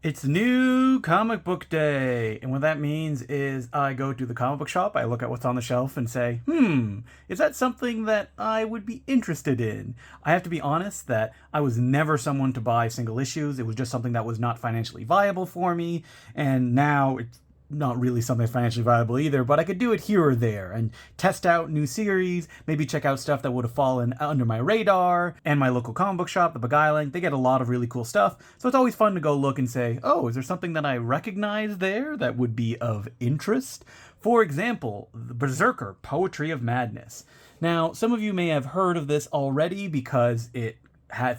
It's new comic book day, and what that means is I go to the comic book shop, I look at what's on the shelf and say, is that something that I would be interested in? I have to be honest that I was never someone to buy single issues. It was just something that was not financially viable for me, and now it's not really something financially viable either, but I could do it here or there and test out new series, maybe check out stuff that would have fallen under my radar. And my local comic book shop, the Beguiling, they get a lot of really cool stuff. So it's always fun to go look and say, oh, is there something that I recognize there that would be of interest? For example, the Brzkrkr, Poetry of Madness. Now, some of you may have heard of this already because it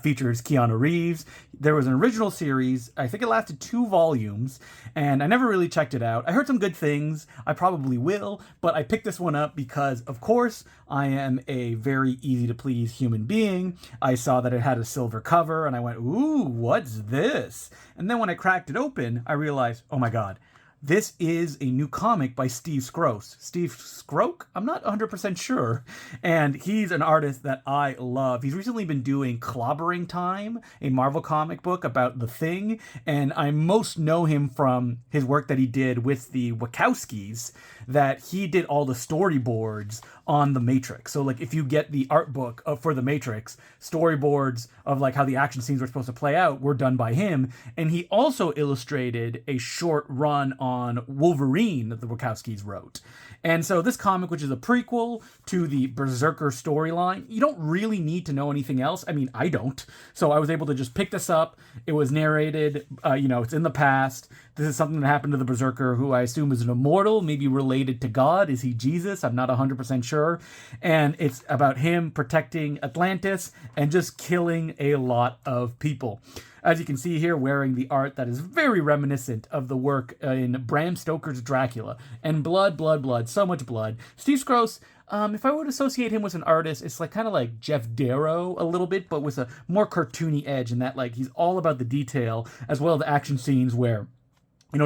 features Keanu Reeves. There was an original series. I think it lasted 2 volumes, and I never really checked it out. I heard some good things. I probably will, but I picked this one up because, of course, I am a very easy-to-please human being. I saw that it had a silver cover, and I went, ooh, what's this? And then when I cracked it open, I realized, oh my god, this is a new comic by Steve Skroce. Steve Skroke? I'm not 100% sure. And he's an artist that I love. He's recently been doing Clobbering Time, a Marvel comic book about The Thing. And I most know him from his work that he did with the Wachowskis, that he did all the storyboards on The Matrix. So, like, if you get the art book for The Matrix, storyboards of, like, how the action scenes were supposed to play out were done by him. And he also illustrated a short run on Wolverine that the Wachowskis wrote. And so this comic, which is a prequel to the Brzkrkr storyline, you don't really need to know anything else. I mean, I don't. So I was able to just pick this up. It was narrated, it's in the past. This is something that happened to the Brzkrkr, who I assume is an immortal, maybe related to God. Is he Jesus? I'm not 100% sure. And it's about him protecting Atlantis and just killing a lot of people. As you can see here, wearing the art that is very reminiscent of the work in Bram Stoker's Dracula. And blood, blood, blood, so much blood. Steve Skroce, if I would associate him with an artist, it's like kind of like Jeff Darrow a little bit, but with a more cartoony edge, in that like he's all about the detail as well as the action scenes where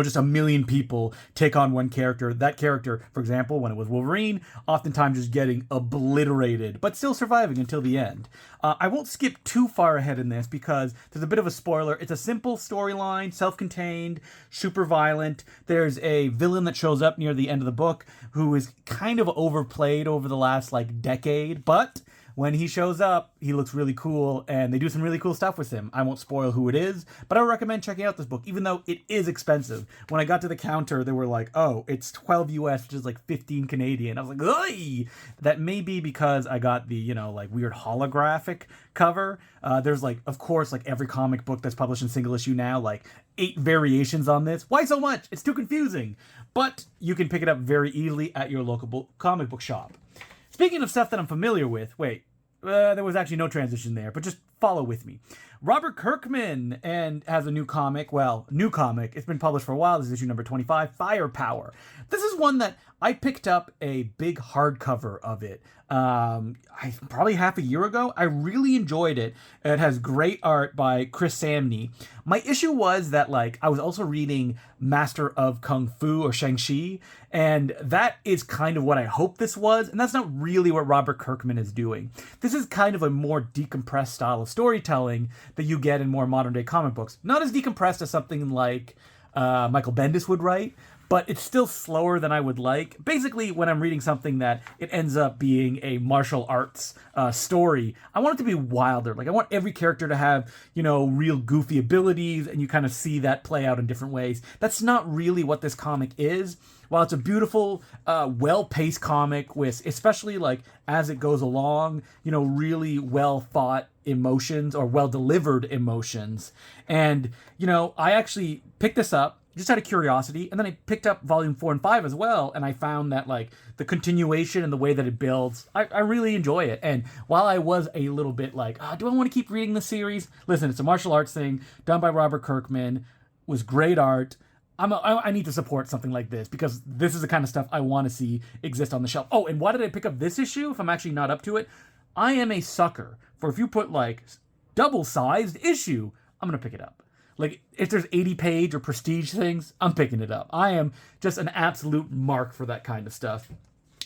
just a million people take on one character. That character, for example, when it was Wolverine, oftentimes just getting obliterated, but still surviving until the end. I won't skip too far ahead in this because there's a bit of a spoiler. It's a simple storyline, self-contained, super violent. There's a villain that shows up near the end of the book who is kind of overplayed over the last, decade, but when he shows up, he looks really cool, and they do some really cool stuff with him. I won't spoil who it is, but I would recommend checking out this book, even though it is expensive. When I got to the counter, they were like, oh, it's 12 US, which is like 15 Canadian. I was like, oi! That may be because I got the, weird holographic cover. There's, of course, every comic book that's published in single issue now, 8 variations on this. Why so much? It's too confusing. But you can pick it up very easily at your local comic book shop. Speaking of stuff that I'm familiar with, there was actually no transition there, but just follow with me. Robert Kirkman has a new comic. Well, new comic. It's been published for a while. This is issue number 25, Firepower. This is one that I picked up a big hardcover of it probably half a year ago. I really enjoyed it. It has great art by Chris Samney. My issue was that I was also reading Master of Kung Fu or Shang-Chi, and that is kind of what I hoped this was, and that's not really what Robert Kirkman is doing. This is kind of a more decompressed style of storytelling that you get in more modern day comic books. Not as decompressed as something like Michael Bendis would write, but it's still slower than I would like. Basically, when I'm reading something that it ends up being a martial arts story, I want it to be wilder. I want every character to have, real goofy abilities, and you kind of see that play out in different ways. That's not really what this comic is. While it's a beautiful, well-paced comic with, especially as it goes along, really well-thought emotions or well-delivered emotions. And, I actually picked this up just out of curiosity, and then I picked up volume 4 and 5 as well, and I found that the continuation and the way that it builds, I really enjoy it. And while I was a little bit do I want to keep reading the series? Listen, it's a martial arts thing done by Robert Kirkman, was great art. I need to support something like this because this is the kind of stuff I want to see exist on the shelf. Oh, and why did I pick up this issue if I'm actually not up to it? I am a sucker for if you put double-sized issue, I'm going to pick it up. If there's 80-page or prestige things, I'm picking it up. I am just an absolute mark for that kind of stuff.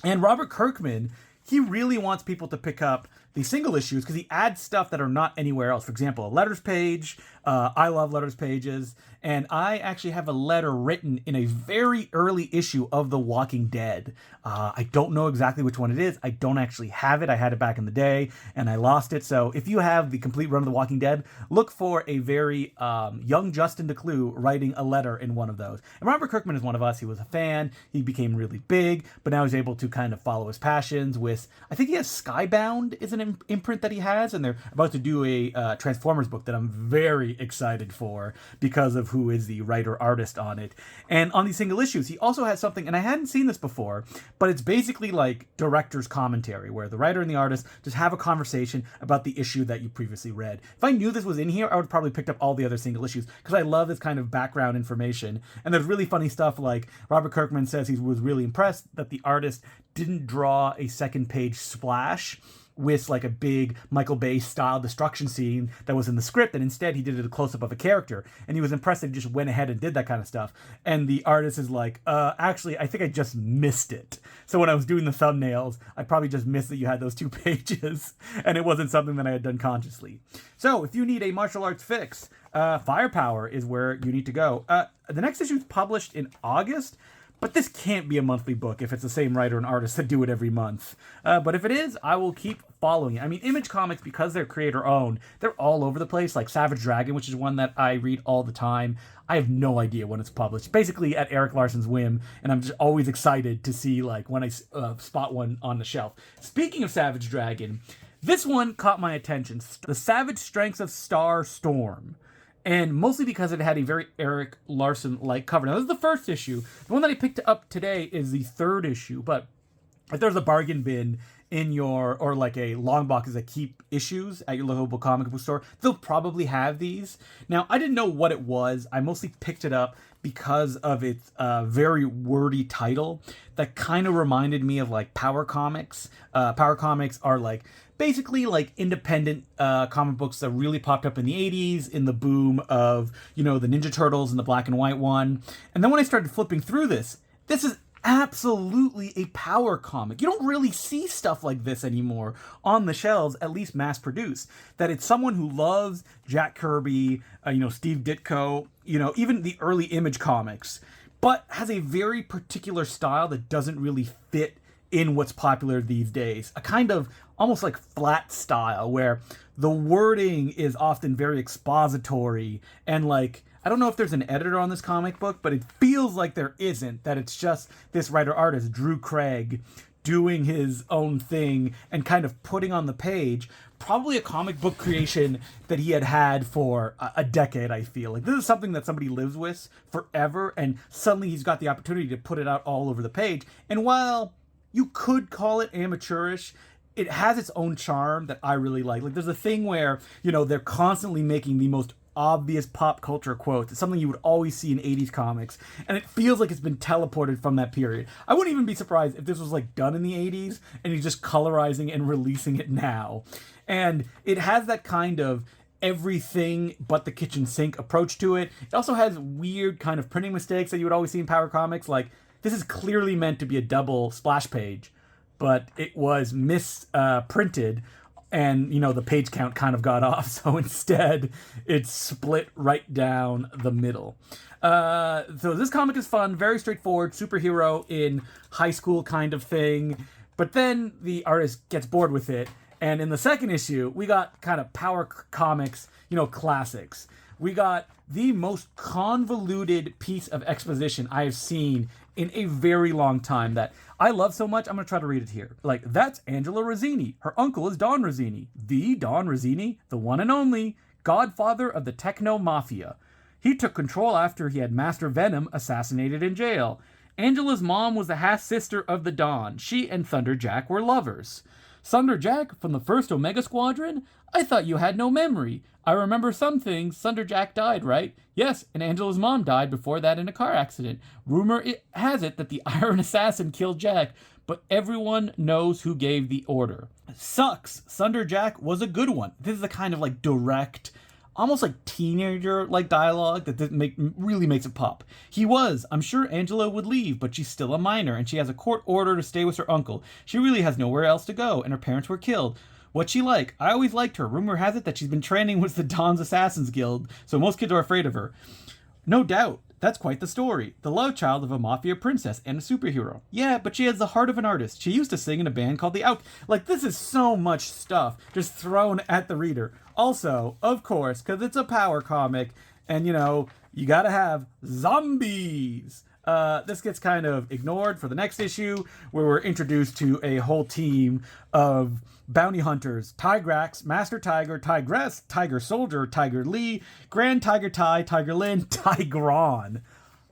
And Robert Kirkman, he really wants people to pick up the single issues because he adds stuff that are not anywhere else. For example, a letters page. I love letters pages. And I actually have a letter written in a very early issue of The Walking Dead. I don't know exactly which one it is. I don't actually have it. I had it back in the day and I lost it. So if you have the complete run of The Walking Dead, look for a very young Justin DeClue writing a letter in one of those. And Robert Kirkman is one of us. He was a fan. He became really big, but now he's able to kind of follow his passions with, I think he has Skybound is an imprint that he has, and they're about to do a Transformers book that I'm very excited for because of who is the writer-artist on it. And on these single issues, he also has something, and I hadn't seen this before, but it's basically like director's commentary, where the writer and the artist just have a conversation about the issue that you previously read. If I knew this was in here, I would have probably picked up all the other single issues, because I love this kind of background information. And there's really funny stuff like Robert Kirkman says he was really impressed that the artist didn't draw a second page splash with like a big Michael Bay style destruction scene that was in the script, and instead he did a close-up of a character, and he was impressed that he just went ahead and did that kind of stuff. And the artist is like, actually, I think I just missed it. So when I was doing the thumbnails, I probably just missed that you had those 2 pages, and it wasn't something that I had done consciously. So if you need a martial arts fix, Firepower is where you need to go. The next issue is published in August, but this can't be a monthly book if it's the same writer and artist that do it every month. But if it is, I will keep following it. I mean, Image Comics, because they're creator-owned, they're all over the place, like Savage Dragon, which is one that I read all the time. I have no idea when it's published, basically at Eric Larson's whim, and I'm just always excited to see like when I spot one on the shelf. Speaking of Savage Dragon, this one caught my attention. The Savage Strengths of Star Storm. And mostly because it had a very Eric Larson-like cover. Now, this is the first issue. The one that I picked up today is the 3rd issue. But if there's a bargain bin in your, or like a long boxes that keep issues at your local comic book store, they'll probably have these. Now, I didn't know what it was. I mostly picked it up because of its very wordy title that kind of reminded me of like Power Comics. Power Comics are like basically like independent comic books that really popped up in the 80s in the boom of, you know, the Ninja Turtles and the black and white one. And then when I started flipping through this is absolutely a power comic. You don't really see stuff like this anymore on the shelves, at least mass produced. That it's someone who loves Jack Kirby, Steve Ditko, even the early Image comics, but has a very particular style that doesn't really fit in what's popular these days. A kind of almost like flat style where the wording is often very expository and like, I don't know if there's an editor on this comic book, but it feels like there isn't, that it's just this writer-artist, Drew Craig, doing his own thing and kind of putting on the page probably a comic book creation that he had for a decade, I feel. Like, this is something that somebody lives with forever, and suddenly he's got the opportunity to put it out all over the page. And while you could call it amateurish, it has its own charm that I really like. Like, there's a thing where, they're constantly making the most obvious pop culture quotes. It's something you would always see in 80s comics, and it feels like it's been teleported from that period. I wouldn't even be surprised if this was like done in the 80s and he's just colorizing and releasing it now. And it has that kind of everything but the kitchen sink approach to it. It also has weird kind of printing mistakes that you would always see in Power Comics. Like, this is clearly meant to be a double splash page, but it was misprinted, and, the page count kind of got off, so instead it's split right down the middle. So this comic is fun, very straightforward, superhero in high school kind of thing, but then the artist gets bored with it, and in the second issue, we got kind of Power Comics, classics. We got the most convoluted piece of exposition I have seen in a very long time that I love so much, I'm going to try to read it here. Like, that's Angela Rosini. Her uncle is Don Rosini. The Don Rosini, the one and only, godfather of the Techno Mafia. He took control after he had Master Venom assassinated in jail. Angela's mom was the half-sister of the Don. She and Thunderjack were lovers. Thunderjack from the first Omega Squadron? I thought you had no memory. I remember some things. Thunderjack died, right? Yes, and Angela's mom died before that in a car accident. Rumor has it that the Iron Assassin killed Jack, but everyone knows who gave the order. Sucks. Thunderjack was a good one. This is the kind of like direct, almost like teenager-like dialogue that really makes it pop. He was. I'm sure Angela would leave, but she's still a minor, and she has a court order to stay with her uncle. She really has nowhere else to go, and her parents were killed. What's she like? I always liked her. Rumor has it that she's been training with the Don's Assassins Guild, so most kids are afraid of her. No doubt. That's quite the story. The love child of a mafia princess and a superhero. Yeah, but she has the heart of an artist. She used to sing in a band called The Out. Like, this is so much stuff just thrown at the reader. Also, of course, because it's a power comic, and, you know, you gotta have zombies. This gets kind of ignored for the next issue, where we're introduced to a whole team of bounty hunters: Tigrax, Master Tiger, Tigress, Tiger Soldier, Tiger Lee, Grand Tiger Tai, Tiger Lin, Tigron.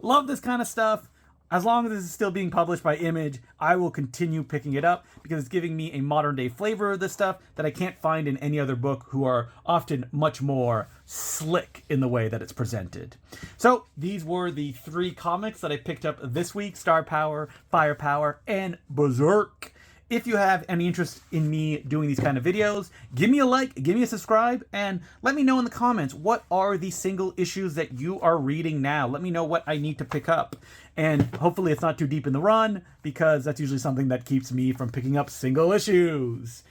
Love this kind of stuff. As long as this is still being published by Image, I will continue picking it up because it's giving me a modern day flavor of this stuff that I can't find in any other book, who are often much more slick in the way that it's presented. So these were the 3 comics that I picked up this week: Star Power, Firepower, and Berserk. If you have any interest in me doing these kind of videos, give me a like, give me a subscribe, and let me know in the comments, what are the single issues that you are reading now? Let me know what I need to pick up. And hopefully it's not too deep in the run, because that's usually something that keeps me from picking up single issues.